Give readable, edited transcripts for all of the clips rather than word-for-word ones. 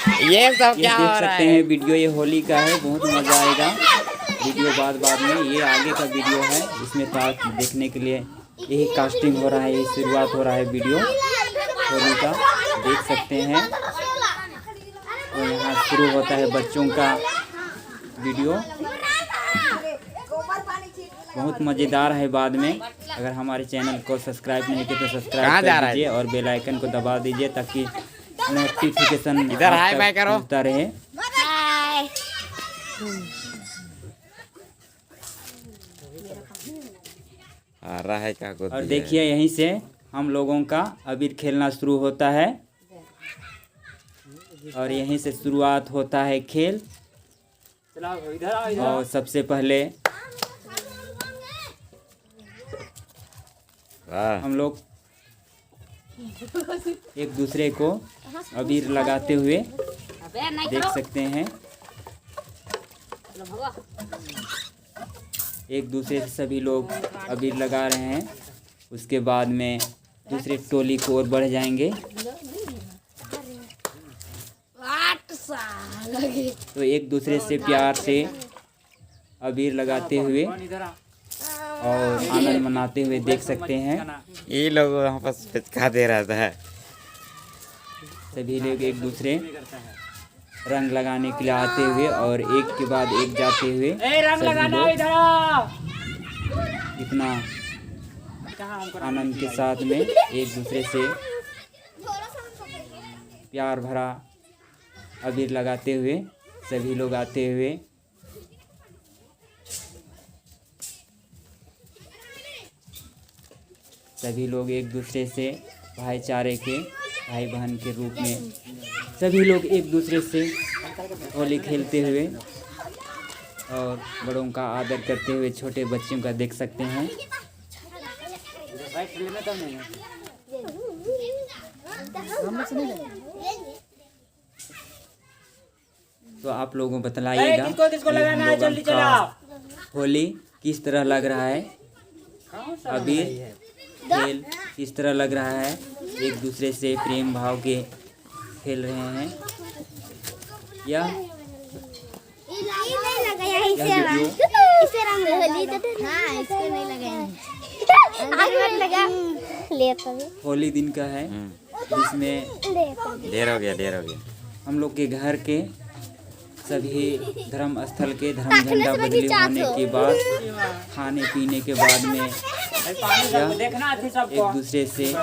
ये सब क्या हो देख रहा सकते है? हैं वीडियो, ये होली का है, बहुत मज़ा आएगा। वीडियो बाद में, ये आगे का वीडियो है, इसमें तो देखने के लिए यही कास्टिंग हो रहा है, यही शुरुआत हो रहा है वीडियो होली का, देख सकते हैं। तो यहाँ शुरू होता है बच्चों का वीडियो, बहुत मज़ेदार है। बाद में अगर हमारे चैनल को सब्सक्राइब नहीं किए तो सब्सक्राइब कर दीजिए और बेल आइकन को दबा दीजिए ताकि नोटिफिकेशन इधर हाय बाय करो मिलता रहे। आ रहा है क्या कुछ। और देखिए यहीं से हम लोगों का अबीर खेलना शुरू होता है और यहीं से शुरुआत होता है खेल। और सबसे पहले हम लोग एक दूसरे को अबीर लगाते हुए देख सकते हैं। एक दूसरे से सभी लोग अबीर लगा रहे हैं, उसके बाद में दूसरे टोली की ओर बढ़ जाएंगे। तो एक दूसरे से प्यार से अबीर लगाते हुए और आनंद मनाते हुए देख सकते हैं। ये लोग वहाँ पर पिचका दे रहा था। सभी लोग एक दूसरे रंग लगाने के लिए आते हुए और एक के बाद एक जाते हुए सभी लोग इतना आनंद के साथ में एक दूसरे से प्यार भरा अबीर लगाते हुए सभी लोग आते हुए सभी लोग एक दूसरे से भाईचारे के भाई बहन के रूप में सभी लोग एक दूसरे से होली खेलते हुए और बड़ों का आदर करते हुए छोटे बच्चों का देख सकते हैं। तो आप लोगों को बतलाइएगा होली किस तरह लग रहा है, अबीर खेल किस तरह लग रहा है, एक दूसरे से प्रेम भाव के खेल रहे हैं। यह होली दिन का है जिसमें देर हो गया हम लोग के घर के सभी धर्म स्थल के धर्म झंडा बदली होने के बाद खाने पीने के बाद में एक दूसरे से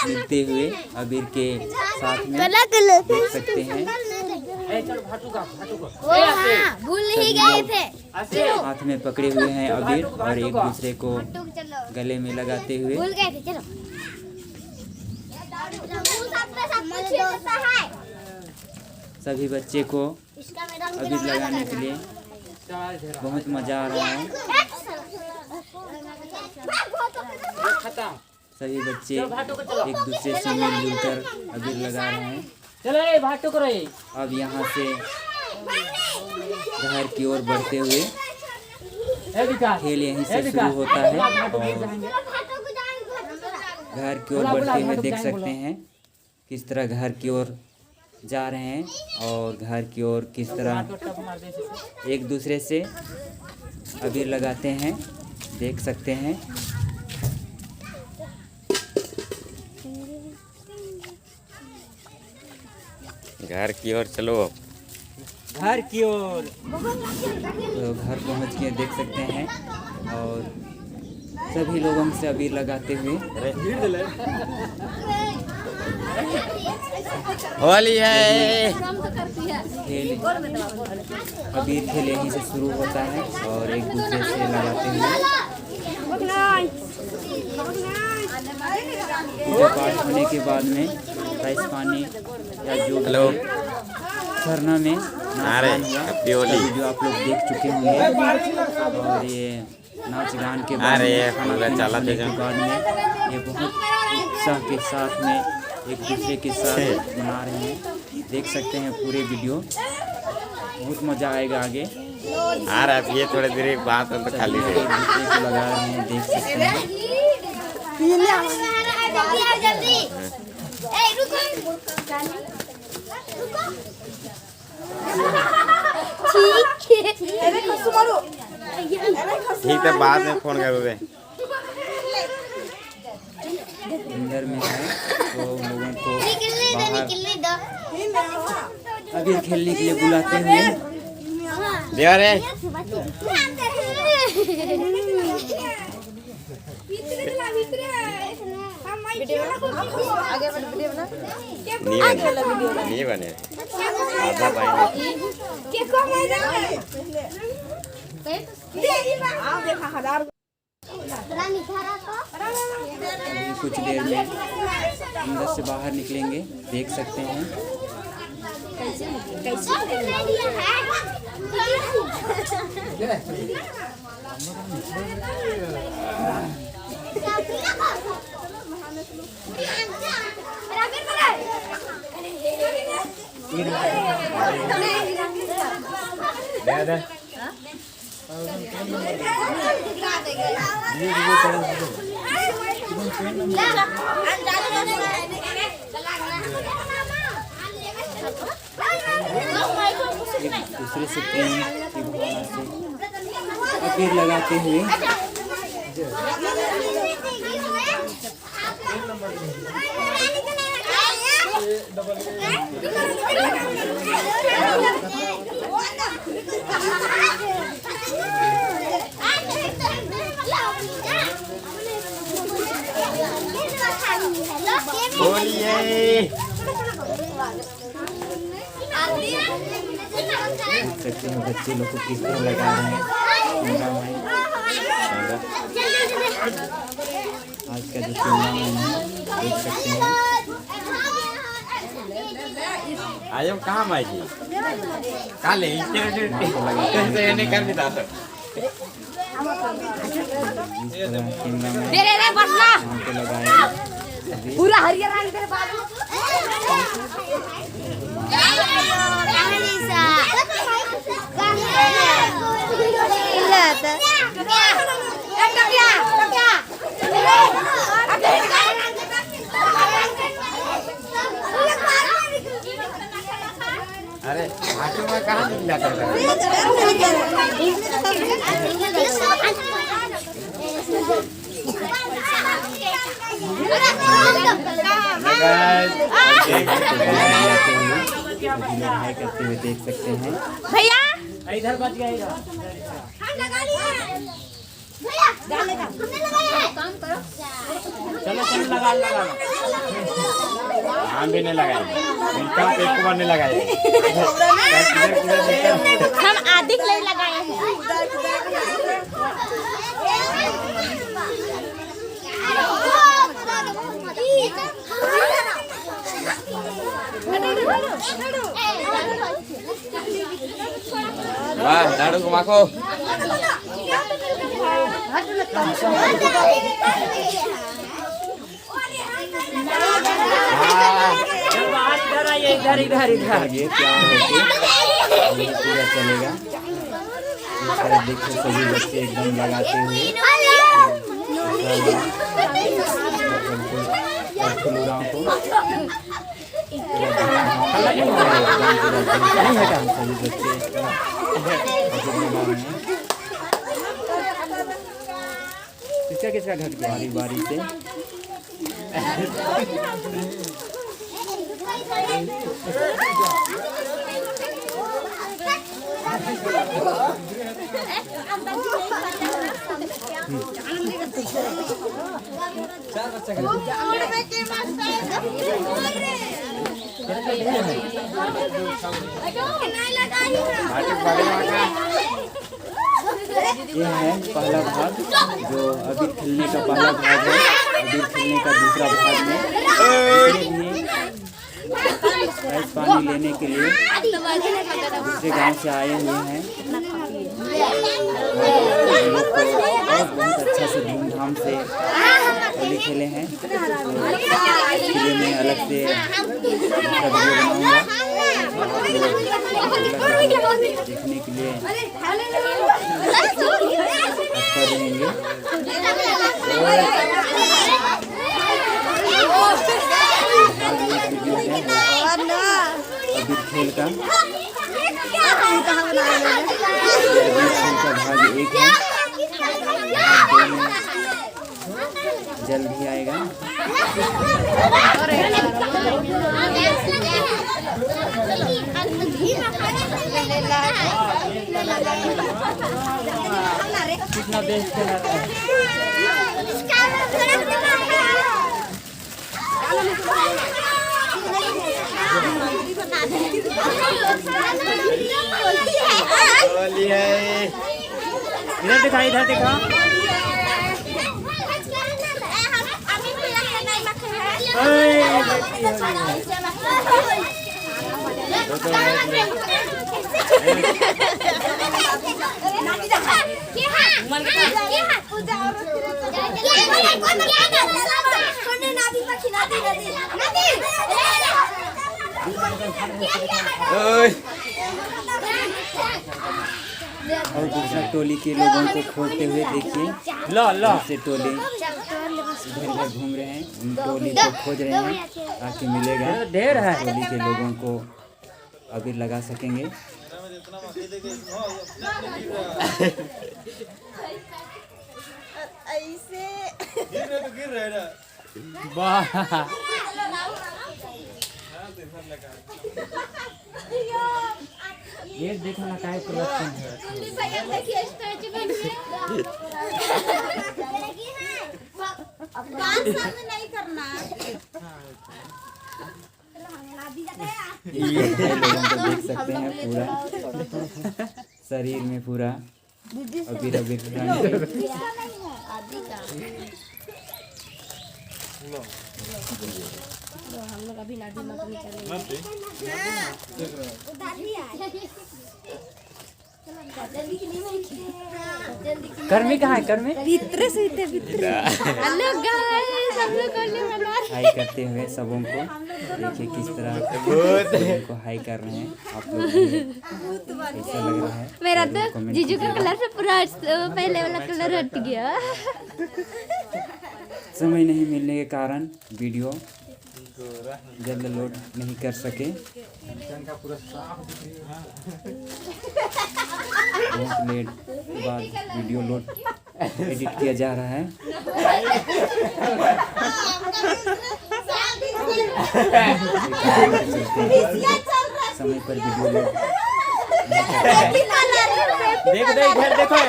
मिलते हुए अबीर के साथ में देख सकते हैं। हाथ में पकड़े हुए हैं अबीर और एक दूसरे को गले में लगाते हुए सभी बच्चे को अबीर लगाने के लिए बहुत मज़ा आ रहा है। सभी बच्चे एक दूसरे से मिलजुल कर अबीर लगा रहे हैं। अब यहाँ से घर की ओर बढ़ते हुए खेल यहीं से शुरू होता है और घर की ओर बढ़ते हुए देख सकते हैं किस तरह घर की ओर जा रहे हैं और घर की ओर किस तरह एक दूसरे से अबीर लगाते हैं देख सकते हैं। घर की ओर चलो, घर की ओर। तो घर पहुंच के देख सकते हैं और सभी लोगों से अबीर लगाते हुए होली है। खेल अबीर खेल यहीं से शुरू होता है और एक दूसरे से लगाते हुए पूजा पाठ होने के बाद में राइस पानी या जो सरना में जो आप लोग देख चुके होंगे और ये नाच गान के बाद होने के बाद में ये बहुत उत्साह के साथ में एक दूसरे के साथ मना रहे हैं। देख सकते हैं पूरे वीडियो, बहुत मज़ा आएगा आगे। आ रहा है ये थोड़ी देर बात तो खाली है। एक दूसरे को लगा रहे हैं देख सकते हैं। ठीक है, बाद में फोन करोगे। अंदर में है तो लोगों को बाहर अभी खेलने के लिए बुलाते हुए देवा रे नहीं बने आधा पाएंगे। अभी कुछ देर में अंदर से बाहर निकलेंगे, देख सकते हैं। एक दूसरे से प्रेम की भावना से अबीर लगाते हुए बोलिए। देख सकते हैं बच्चे लोग को किस तरह लगा रहे हैं। आज का जो टूर्नामेंट है देख सकते हैं। आयो कहाँ माइकी काले कैसे नहीं कर देता तो पूरा हरियर रंग तेरे बाबू अरे आटो में कहाँ निकला था करते हुए देख सकते हैं। भैया इधर बच गया हम लगा लिए भैया हमने लगाया है काम करो चलो चलो लगा लगा हम भी नहीं लगाए इनका एक बार नहीं लगाए हम अधिक नहीं लगाए हैं वाह दारू को माखो इधर इधर इधर ये प्यार होके ये पूरा चलेगा। इस तरह देखिए सभी बच्चे एकदम लगाते हुए फुलुराओं को सभी बच्चे किसका किसका घर बारी बारी से ये है पहला भाग जो अभी खेलने का पहला भाग है। अभी खेलने का दूसरा भाग में प्राइज पानी लेने के लिए दूसरे गांव से आए हुए हैं और बहुत अच्छा से धूमधाम से होली खेले हैं। तो इसके लिए मैं अलग से दूसरा वीडियो बनाऊंगा देखने के लिए अच्छा रहेंगे। अभी खेल का का भाग 1 है, भाग 2 में जल्द ही आएगा। कितना बेस्ट है। इधर दिखा, इधर दिखा। और दूसरा टोली के लोगों को खोजते हुए देखिए, से टोली इधर उधर घूम रहे हैं, उन टोली को खोज रहे हैं ताकि मिलेगा। ढेर है, टोली के लोगों को अबीर लगा सकेंगे। ये देखो ना काय प्रोडक्शन है। नहीं करना। ये लोगों को देख सकते हैं, पूरा शरीर में पूरा अबीर अबीर हम लोग अभी नादी मत निकलेंगे। कर्मी कहाँ है? कर्मी भीतर से हेलो गाइस, हम लोग करने वाला हाई करते हुए सबों को देखिए किस तरह को हाई कर रहे हैं आप लोग। ऐसा लग रहा है मेरा तो जीजू का कलर से पूरा पहले वाला कलर हट गया। समय नहीं मिलने के कारण वीडियो जल्द लोड नहीं कर सके। बहुत लेट बाद वीडियो लोड एडिट किया जा रहा है। समय पर वीडियो लोड देख दे, इधर देखो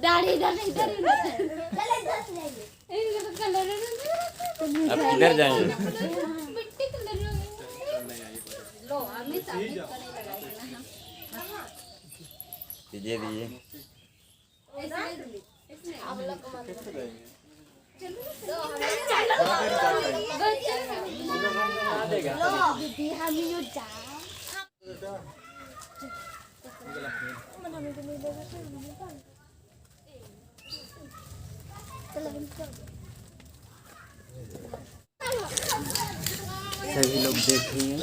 दाढ़ी इधर अब किधर जाएंगे? दीजिए दीजिए। सभी लोग देखिए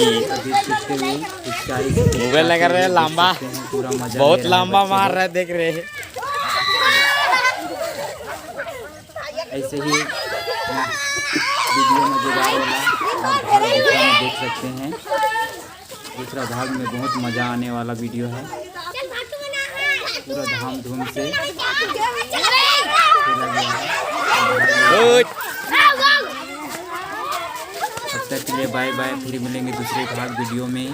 एक दूसरे को मोबाइल लगा रहे हैं, लंबा पूरा मजा बहुत लंबा मार रहे, देख रहे हैं। ऐसे ही वीडियो मजेदार वाला देख सकते हैं। दूसरा भाग में बहुत मजा आने वाला वीडियो है, पूरा धाम धूम से तब तक के लिए बाय बाय। फिर मिलेंगे दूसरे भाग वीडियो में।